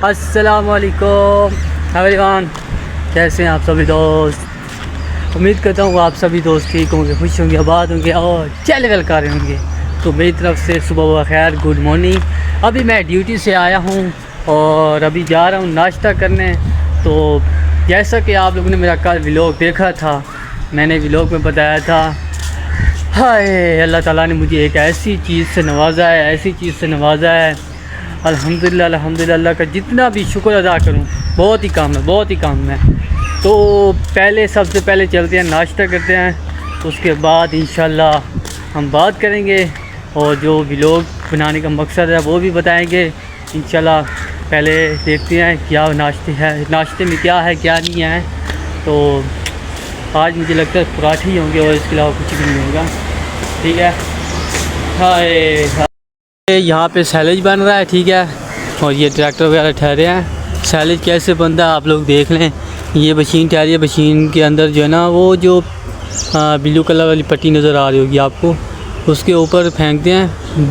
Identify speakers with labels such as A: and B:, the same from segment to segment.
A: السلام علیکم ایوریون، کیسے ہیں آپ سبھی دوست؟ امید کرتا ہوں آپ سبھی دوست ٹھیک ہوں گے، خوش ہوں گے، آباد ہوں گے اور چہل پہل کر رہے ہوں گے۔ تو میری طرف سے صبح بخیر، گڈ مارننگ۔ ابھی میں ڈیوٹی سے آیا ہوں اور ابھی جا رہا ہوں ناشتہ کرنے۔ تو جیسا کہ آپ لوگوں نے میرا کل ولاگ دیکھا تھا، میں نے ولاگ میں بتایا تھا، ہائے اللہ تعالیٰ نے مجھے ایک ایسی چیز سے نوازا ہے، الحمدللہ اللہ کا جتنا بھی شکر ادا کروں بہت ہی کام ہے۔ تو سب سے پہلے چلتے ہیں ناشتہ کرتے ہیں، اس کے بعد انشاءاللہ ہم بات کریں گے اور جو ولاگ بنانے کا مقصد ہے وہ بھی بتائیں گے انشاءاللہ۔ پہلے دیکھتے ہیں کیا ناشتے میں کیا ہے کیا نہیں ہے۔ تو آج مجھے لگتا ہے پراٹھے ہی ہوں گے اور اس کے علاوہ کچھ بھی نہیں ہوگا، ٹھیک ہے۔ یہاں پہ سیلج بن رہا ہے، ٹھیک ہے، اور یہ ٹریکٹر وغیرہ ٹھہرے ہیں۔ سیلج کیسے بنتا ہے آپ لوگ دیکھ لیں۔ یہ مشین ٹھہری ہے، مشین کے اندر جو ہے نا وہ جو بلو کلر والی پٹی نظر آ رہی ہوگی آپ کو، اس کے اوپر پھینکتے ہیں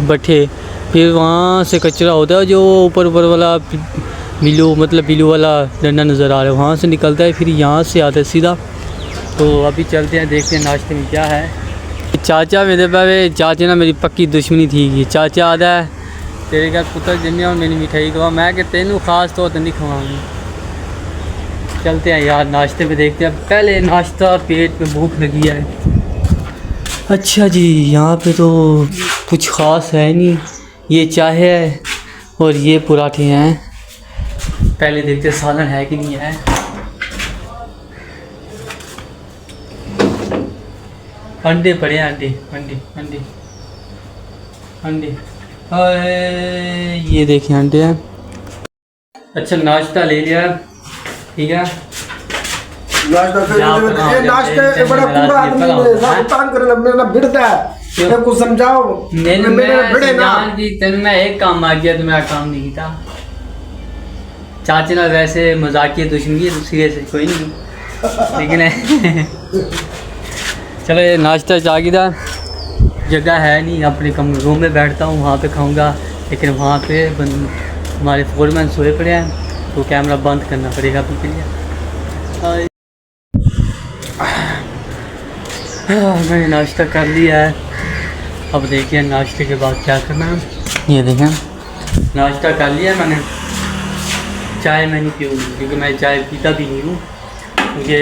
A: بٹھے، پھر وہاں سے کچرا ہوتا ہے جو اوپر والا بلو والا ڈنڈا نظر آ رہا ہے، وہاں سے نکلتا ہے، پھر یہاں سے آتا ہے سیدھا۔ تو ابھی چلتے ہیں دیکھتے ہیں ناشتے میں کیا ہے۔ چاچا میرے پاس، چاچا نا میری پکی دشمنی تھی۔ یہ چاچا آتا ہے تیرے گھر پتر جمیا اور میری مٹھائی کھوا، میں کہ تینوں خاص طور پر نہیں کھواؤں گی۔ چلتے ہیں یار ناشتے پہ دیکھتے ہیں، پہلے ناشتہ، پیٹ میں بھوک لگی ہے۔ اچھا جی، یہاں پہ تو کچھ خاص ہے نہیں، یہ چائے ہے اور یہ پراٹھے ہیں۔ پہلے دیکھتے سالن ہے کہ نہیں ہے۔ انڈے پڑے ہیں، انڈے یہ دیکھیں انڈے ہیں۔ اچھا ناشتہ لے لیا، ٹھیک ہے۔ میں ایک کام آ گیا تو میرا کام نہیں تھا۔ چاچے نا ویسے مذاقیہ دشمنی ہے، سیریس کوئی نہیں، لیکن چلو یہ ناشتہ چاہیے تھا، جگہ ہے نہیں، اپنے روم میں بیٹھتا ہوں، وہاں پہ کھاؤں گا، لیکن وہاں پہ ہمارے فورمین سوئے پڑے ہیں تو کیمرہ بند کرنا پڑے گا ابھی کے لیے۔ میں نے ناشتہ کر لیا ہے، اب دیکھیں ناشتے کے بعد کیا کرنا ہے۔ یہ دیکھیں ناشتہ کر لیا میں نے، چائے میں نہیں پیوں گی کیونکہ میں چائے پیتا بھی نہیں ہوں، کیونکہ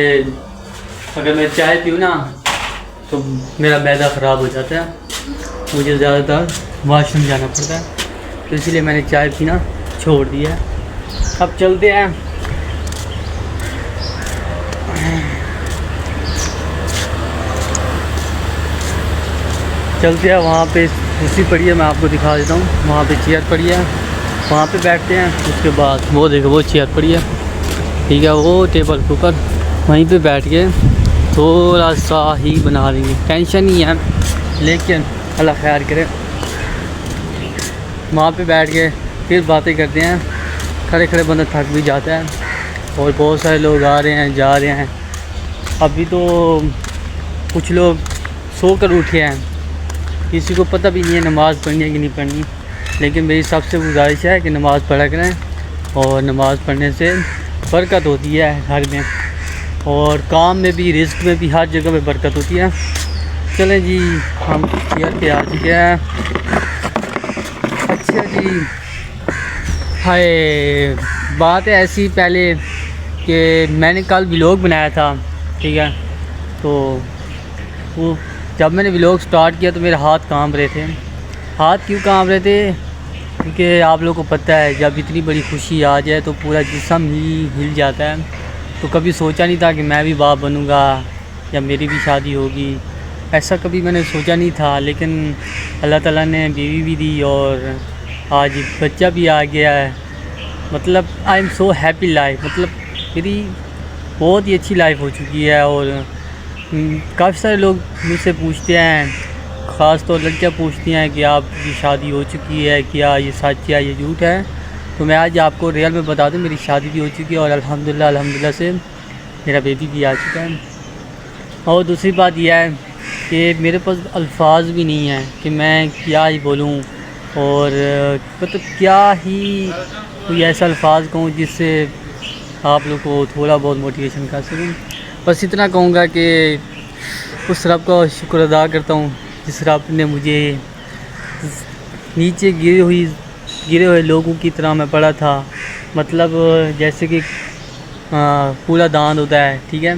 A: اگر میں چائے پیوں نا تو میرا معدہ خراب ہو جاتا ہے، مجھے زیادہ تر واش روم جانا پڑتا ہے، تو اسی لیے میں نے چائے پینا چھوڑ دیا ہے۔ اب چلتے ہیں، وہاں پہ کرسی پڑی ہے، میں آپ کو دکھا دیتا ہوں، وہاں پہ چیئر پڑی ہے، وہاں پہ بیٹھتے ہیں۔ اس کے بعد وہ دیکھو وہ چیئر پڑی ہے، ٹھیک ہے، وہ ٹیبل کے اوپر وہیں پہ بیٹھ کے تھوڑا سا ہی بنا رہی ہے، ٹینشن نہیں ہے، لیکن اللہ خیر کرے۔ وہاں پہ بیٹھ کے پھر باتیں کرتے ہیں، کھڑے بندہ تھک بھی جاتا ہے، اور بہت سارے لوگ آ رہے ہیں جا رہے ہیں۔ ابھی تو کچھ لوگ سو کر اٹھے ہیں، کسی کو پتہ بھی نہیں ہے نماز پڑھنی ہے کہ نہیں پڑھنی، لیکن میری سب سے گزارش ہے کہ نماز پڑھا کریں، اور نماز پڑھنے سے برکت ہوتی ہے گھر میں، اور کام میں بھی، رزق میں بھی، ہر جگہ میں برکت ہوتی ہے۔ چلیں جی ہم چیئر پہ آ چکے ہیں۔ اچھا جی، ہائے بات ہے ایسی پہلے کہ میں نے کل ولاگ بنایا تھا، ٹھیک ہے، تو وہ جب میں نے ولاگ سٹارٹ کیا تو میرے ہاتھ کانپ رہے تھے۔ ہاتھ کیوں کانپ رہے تھے؟ کیونکہ آپ لوگوں کو پتہ ہے جب اتنی بڑی خوشی آ جائے تو پورا جسم ہی ہل جاتا ہے۔ تو کبھی سوچا نہیں تھا کہ میں بھی باپ بنوں گا یا میری بھی شادی ہوگی، ایسا کبھی میں نے سوچا نہیں تھا، لیکن اللہ تعالیٰ نے بیوی بھی دی اور آج بچہ بھی آ گیا ہے۔ مطلب I am so happy life, مطلب میری بہت ہی اچھی لائف ہو چکی ہے۔ اور کافی سارے لوگ مجھ سے پوچھتے ہیں، خاص طور لڑکیاں پوچھتی ہیں کہ آپ کی شادی ہو چکی ہے کیا، یہ سچ ہے یہ جھوٹ ہے؟ تو میں آج آپ کو ریئل میں بتا دوں، میری شادی بھی ہو چکی ہے اور الحمدللہ سے میرا بیبی بھی آ چکا ہے۔ اور دوسری بات یہ ہے کہ میرے پاس الفاظ بھی نہیں ہیں کہ میں کیا ہی بولوں اور مطلب کیا ہی کوئی ایسا الفاظ کہوں جس سے آپ لوگ کو تھوڑا بہت موٹیویشن کر سکوں. بس اتنا کہوں گا کہ اس رب کا شکر ادا کرتا ہوں جس رب نے مجھے نیچے گرے ہوئے لوگوں کی طرح میں پڑا تھا. مطلب جیسے کہ کوڑا دان ہوتا ہے, ٹھیک ہے,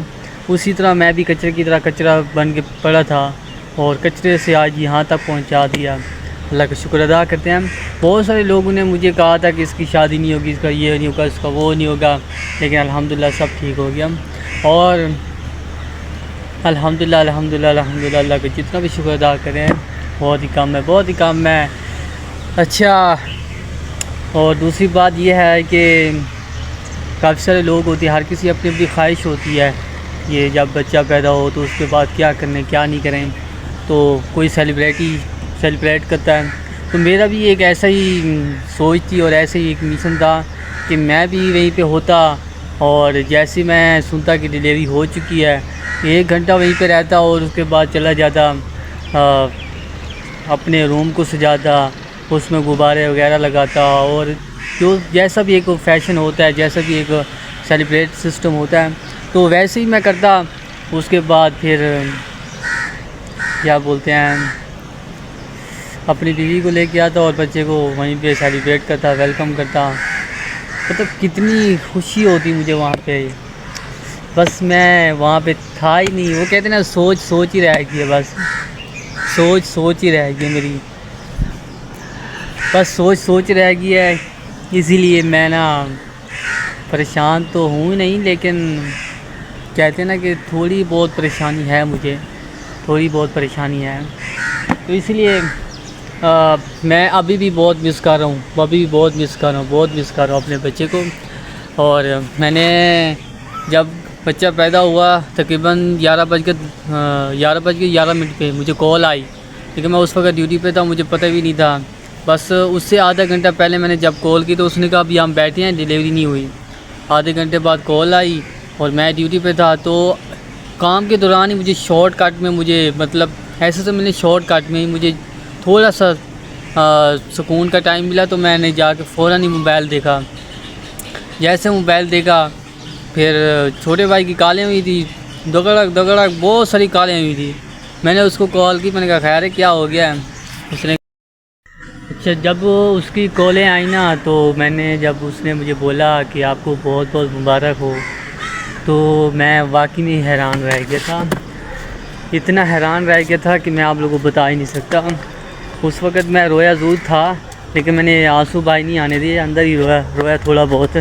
A: اسی طرح میں بھی کچرے کی طرح کچرا بن کے پڑا تھا اور کچرے سے آج یہاں تک پہنچا دیا. اللہ کا شکر ادا کرتے ہیں. بہت سارے لوگوں نے مجھے کہا تھا کہ اس کی شادی نہیں ہوگی, اس کا یہ نہیں ہوگا, اس کا وہ نہیں ہوگا, لیکن الحمدللہ سب ٹھیک ہو گیا. اور الحمدللہ اللہ کا جتنا بھی شکر ادا کریں بہت ہی کم ہے. اچھا, اور دوسری بات یہ ہے کہ کافی سارے لوگ ہوتے ہیں, ہر کسی اپنی اپنی خواہش ہوتی ہے یہ جب بچہ پیدا ہو تو اس کے بعد کیا کریں کیا نہیں کریں. تو کوئی سیلیبریٹ کرتا ہے, تو میرا بھی ایک ایسا ہی سوچ تھی اور ایسا ہی ایک مشن تھا کہ میں بھی وہیں پہ ہوتا اور جیسے میں سنتا کہ ڈیلیوری ہو چکی ہے 1 گھنٹہ وہیں پہ رہتا اور اس کے بعد چلا جاتا, اپنے روم کو سجاتا, اس میں غبارے وغیرہ لگاتا, اور جو جیسا بھی ایک فیشن ہوتا ہے, جیسا بھی ایک سیلیبریٹ سسٹم ہوتا ہے تو ویسے ہی میں کرتا. اس کے بعد پھر کیا بولتے ہیں اپنی بیوی کو لے کے آتا اور بچے کو وہیں پہ سیلیبریٹ کرتا, ویلکم کرتا. مطلب کتنی خوشی ہوتی مجھے وہاں پہ. بس میں وہاں پہ تھا ہی نہیں. وہ کہتے ہیں نا سوچ ہی رہ گئی ہے, بس سوچ ہی رہ گئی ہے میری, بس سوچ رہ گئی ہے. اسی لیے میں نا پریشان تو ہوں نہیں, لیکن کہتے ہیں نا کہ تھوڑی بہت پریشانی ہے مجھے, تھوڑی بہت پریشانی ہے. تو اس لیے میں ابھی بھی بہت مس کر رہا ہوں, بہت مس کر رہا ہوں اپنے بچے کو. اور میں نے جب بچہ پیدا ہوا تقریباً 11:11 پہ مجھے کال آئی, لیکن میں اس وقت ڈیوٹی پہ تھا, مجھے پتہ بھی نہیں تھا. بس اس سے آدھا گھنٹہ پہلے میں نے جب کال کی تو اس نے کہا ابھی ہم بیٹھے ہیں, ڈیلیوری نہیں ہوئی. آدھے گھنٹے بعد کال آئی اور میں ڈیوٹی پہ تھا, تو کام کے دوران ہی مجھے شارٹ کٹ میں مطلب ایسے تو میں نے شارٹ کٹ میں ہی مجھے تھوڑا سا سکون کا ٹائم ملا, تو میں نے جا کے فوراً ہی موبائل دیکھا. جیسے موبائل دیکھا پھر چھوٹے بھائی کی کالیں ہوئی تھی, دگڑک بہت ساری کالیں ہوئی تھی. میں نے اس کو کال کی, میں نے کہا خیر ہے کیا ہو گیا ہے. اس نے اچھا, جب اس کی کالیں آئیں نا تو جب اس نے مجھے بولا کہ آپ کو بہت بہت مبارک ہو, تو میں واقعی میں حیران رہ گیا تھا. اتنا حیران رہ گیا تھا کہ میں آپ لوگوں کو بتا ہی نہیں سکتا. اس وقت میں رویا ضرور تھا, لیکن میں نے آنسو باہر نہیں آنے دیے, اندر ہی رویا تھوڑا بہت.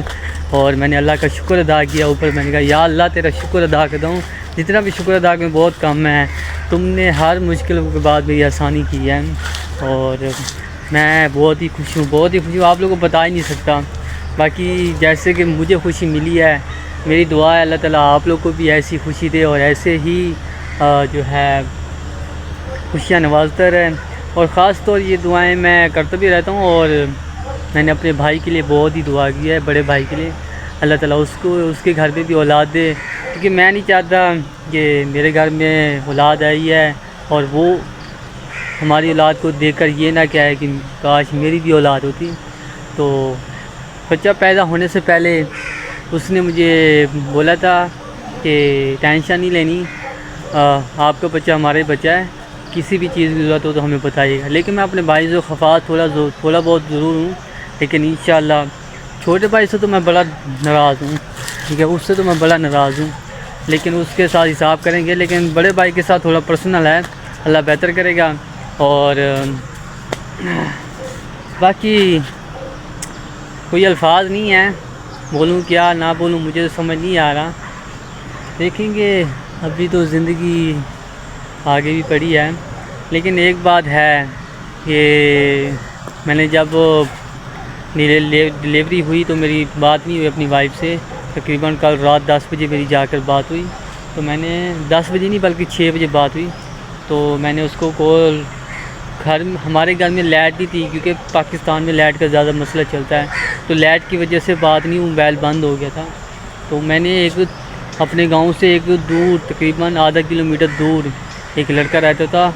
A: اور میں نے اللہ کا شکر ادا کیا اوپر. میں نے کہا یا اللہ تیرا شکر ادا کرتا ہوں, جتنا بھی شکر ادا کروں بہت کم ہے. تم نے ہر مشکل کے بعد میری آسانی کی ہے, اور میں بہت ہی خوش ہوں, آپ لوگوں کو بتا ہی نہیں سکتا. باقی جیسے کہ مجھے خوشی ملی ہے, میری دعا ہے اللہ تعالیٰ آپ لوگ کو بھی ایسی خوشی دے اور ایسے ہی جو ہے خوشیاں نوازتا رہے. اور خاص طور یہ دعائیں میں کرتا بھی رہتا ہوں, اور میں نے اپنے بھائی کے لیے بہت ہی دعا کی ہے, بڑے بھائی کے لیے. اللہ تعالیٰ اس کے گھر میں بھی اولاد دے, کیونکہ میں نہیں چاہتا کہ میرے گھر میں اولاد آئی ہے اور وہ ہماری اولاد کو دیکھ کر یہ نہ کہے کہ کاش میری بھی اولاد ہوتی. تو بچہ پیدا ہونے سے پہلے اس نے مجھے بولا تھا کہ ٹینشن نہیں لینی, آپ کا بچہ ہمارے بچہ ہے, کسی بھی چیز کی ضرورت ہو تو ہمیں بتائیے گا. لیکن میں اپنے بھائی سے خفا تھوڑا بہت ضرور ہوں, لیکن انشاءاللہ چھوٹے بھائی سے تو میں بڑا ناراض ہوں, ٹھیک ہے, اس سے تو میں بڑا ناراض ہوں, لیکن اس کے ساتھ حساب کریں گے. لیکن بڑے بھائی کے ساتھ تھوڑا پرسنل ہے, اللہ بہتر کرے گا. اور باقی کوئی الفاظ نہیں ہیں, بولوں کیا نہ بولوں مجھے تو سمجھ نہیں آ رہا. دیکھیں گے, ابھی تو زندگی آگے بھی پڑی ہے. لیکن ایک بات ہے کہ میں نے جب ڈیلیوری ہوئی تو میری بات نہیں ہوئی اپنی وائف سے. تقریباً کل رات 10 بجے میری جا کر بات ہوئی, تو میں نے 10 بجے نہیں بلکہ 6 بجے بات ہوئی. تو میں نے اس کو کال, ہمارے گھر میں لائٹ نہیں تھی, کیونکہ پاکستان میں لائٹ کا زیادہ مسئلہ چلتا ہے, تو لائٹ کی وجہ سے بات نہیں, موبائل بند ہو گیا تھا. تو میں نے اپنے گاؤں سے ایک دور تقریباً آدھا کلومیٹر دور ایک لڑکا رہتا تھا,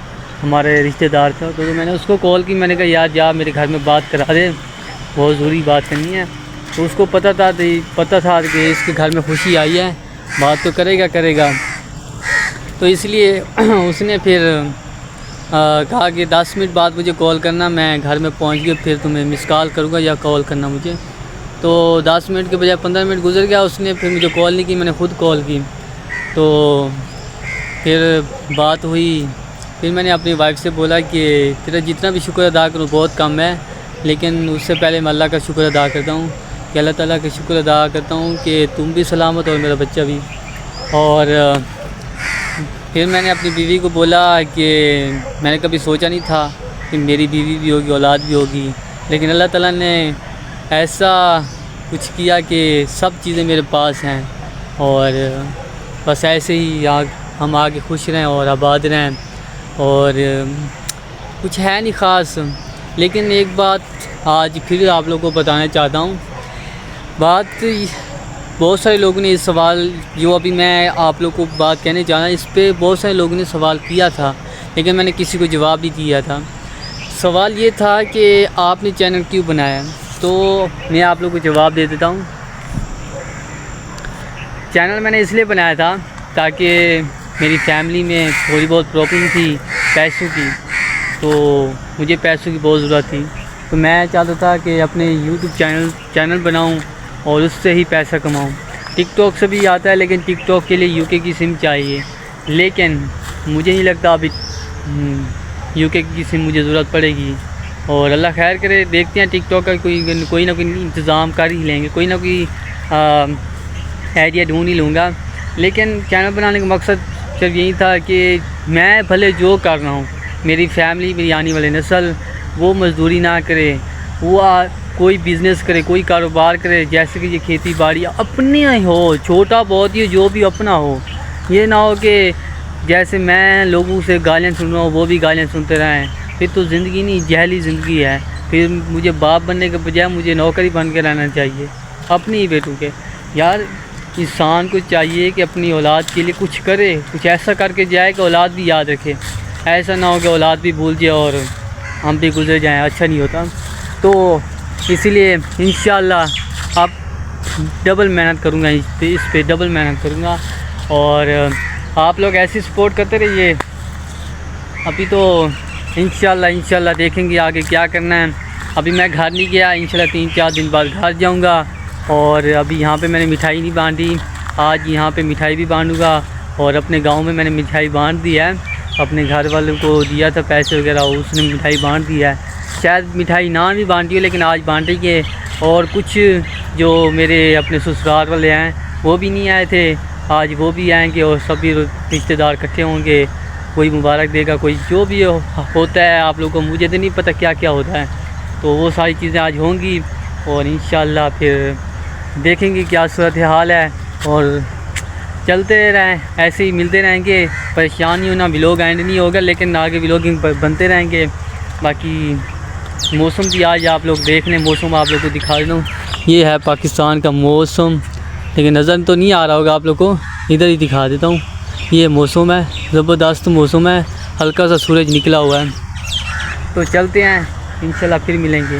A: ہمارے رشتہ دار تھا، تو میں نے اس کو کال کی، میں نے کہا یار جا میرے گھر میں بات کرا دے، بہت ضروری بات کرنی ہے۔ تو اس کو پتہ تھا کہ اس کے گھر میں خوشی آئی ہے، بات تو کرے گا۔ تو اس لیے اس نے پھر کہا کہ 10 منٹ بعد مجھے کال کرنا، میں گھر میں پہنچ گیا، پھر تمہیں مس کال کروں گا یا کال کرنا مجھے۔ تو 10 منٹ کے بجائے 15 منٹ گزر گیا، اس نے پھر مجھے کال نہیں کی، میں نے خود کال کی۔ تو پھر بات ہوئی، پھر میں نے اپنی وائف سے بولا کہ تیرا جتنا بھی شکر ادا کروں بہت کم ہے، لیکن اس سے پہلے میں اللہ کا شکر ادا کرتا ہوں کہ اللہ تعالیٰ کا شکر ادا کرتا ہوں کہ تم بھی سلامت اور میرا بچہ بھی۔ اور پھر میں نے اپنی بیوی کو بولا کہ میں نے کبھی سوچا نہیں تھا کہ میری بیوی بھی ہوگی، اولاد بھی ہوگی، لیکن اللہ تعالیٰ نے ایسا کچھ کیا کہ سب چیزیں میرے پاس ہیں، اور بس ایسے ہی ہم آگے خوش رہیں اور آباد رہیں۔ اور کچھ ہے نہیں خاص، لیکن ایک بات آج پھر آپ لوگوں کو بتانا چاہتا ہوں۔ بات بہت سارے لوگوں نے اس سوال، جو ابھی میں آپ لوگوں کو بات کہنے جا رہا ہوں، اس پہ بہت سارے لوگوں نے سوال کیا تھا، لیکن میں نے کسی کو جواب نہیں دیا تھا۔ سوال یہ تھا کہ آپ نے چینل کیوں بنایا؟ تو میں آپ لوگوں کو جواب دے دیتا ہوں۔ چینل میں نے اس لیے بنایا تھا تاکہ میری فیملی میں تھوڑی بہت پرابلم تھی پیسوں کی، تو مجھے پیسوں کی بہت ضرورت تھی، تو میں چاہتا تھا کہ اپنے یوٹیوب چینل بناؤں اور اس سے ہی پیسہ کماؤں۔ ٹک ٹاک سے بھی آتا ہے، لیکن ٹک ٹاک کے لیے یو کے کی سم چاہیے، لیکن مجھے نہیں لگتا ابھی یو کے کی سم مجھے ضرورت پڑے گی۔ اور اللہ خیر کرے، دیکھتے ہیں ٹک ٹاک کا کوئی نہ کوئی انتظام کر ہی لیں گے، کوئی نہ کوئی آئیڈیا ڈھونڈ ہی لوں گا۔ لیکن چینل بنانے کا مقصد صرف یہی تھا کہ میں بھلے جو کر رہا ہوں، میری فیملی، میری آنے والی نسل وہ مزدوری نہ کرے، وہ کوئی بزنس کرے، کوئی کاروبار کرے، جیسے کہ یہ کھیتی باڑی اپنی ہی ہو، چھوٹا بہت ہی جو بھی اپنا ہو۔ یہ نہ ہو کہ جیسے میں لوگوں سے گالیاں سن رہا ہوں وہ بھی گالیاں سنتے رہیں، پھر تو زندگی نہیں، جہلی زندگی ہے۔ پھر مجھے باپ بننے کے بجائے مجھے نوکری بن کے رہنا چاہیے اپنی ہی بیٹوں کے۔ یار انسان کو چاہیے کہ اپنی اولاد کے لیے کچھ کرے، کچھ ایسا کر کے جائے کہ اولاد بھی یاد رکھے، ایسا نہ ہو کہ اولاد بھی بھول جائے اور ہم بھی گزر جائیں، اچھا نہیں ہوتا۔ تو اسی لیے انشاءاللہ اب ڈبل محنت کروں گا، اس پہ ڈبل محنت کروں گا، اور آپ لوگ ایسی سپورٹ کرتے رہیے۔ ابھی تو انشاءاللہ دیکھیں گے آگے کیا کرنا ہے۔ ابھی میں گھر نہیں گیا، انشاءاللہ 3-4 دن بعد گھر جاؤں گا، اور ابھی یہاں پہ میں نے مٹھائی نہیں باندھی، آج یہاں پہ مٹھائی بھی باندھوں گا، اور اپنے گاؤں میں نے مٹھائی باندھ دی ہے، اپنے گھر والوں کو دیا تھا پیسے وغیرہ، اس نے مٹھائی باندھ دی ہے، شاید مٹھائی نہ بھی باندھی ہو لیکن آج باندھی ہے۔ اور کچھ جو میرے اپنے سسرال والے ہیں وہ بھی نہیں آئے تھے، آج وہ بھی آئیں گے، اور سبھی رشتہ دار اکٹھے ہوں گے، کوئی مبارک دے گا، کوئی جو بھی ہوتا ہے آپ لوگوں کو، مجھے تو نہیں پتہ کیا کیا ہوتا ہے، تو وہ ساری چیزیں آج ہوں گی، اور انشاءاللہ پھر دیکھیں گے کیا صورتحال ہے، اور چلتے رہیں ایسے ہی، ملتے رہیں گے، پریشان نہیں ہونا، ولاگ اینڈ نہیں ہوگا لیکن آگے ولاگنگ بنتے رہیں گے۔ باقی موسم بھی آج آپ لوگ دیکھ لیں، موسم آپ لوگ کو دکھا دوں، یہ ہے پاکستان کا موسم، لیکن نظر تو نہیں آ رہا ہوگا آپ لوگ کو، ادھر ہی دکھا دیتا ہوں۔ یہ موسم ہے، زبردست موسم ہے، ہلکا سا سورج نکلا ہوا ہے، تو چلتے ہیں انشاءاللہ پھر ملیں گے۔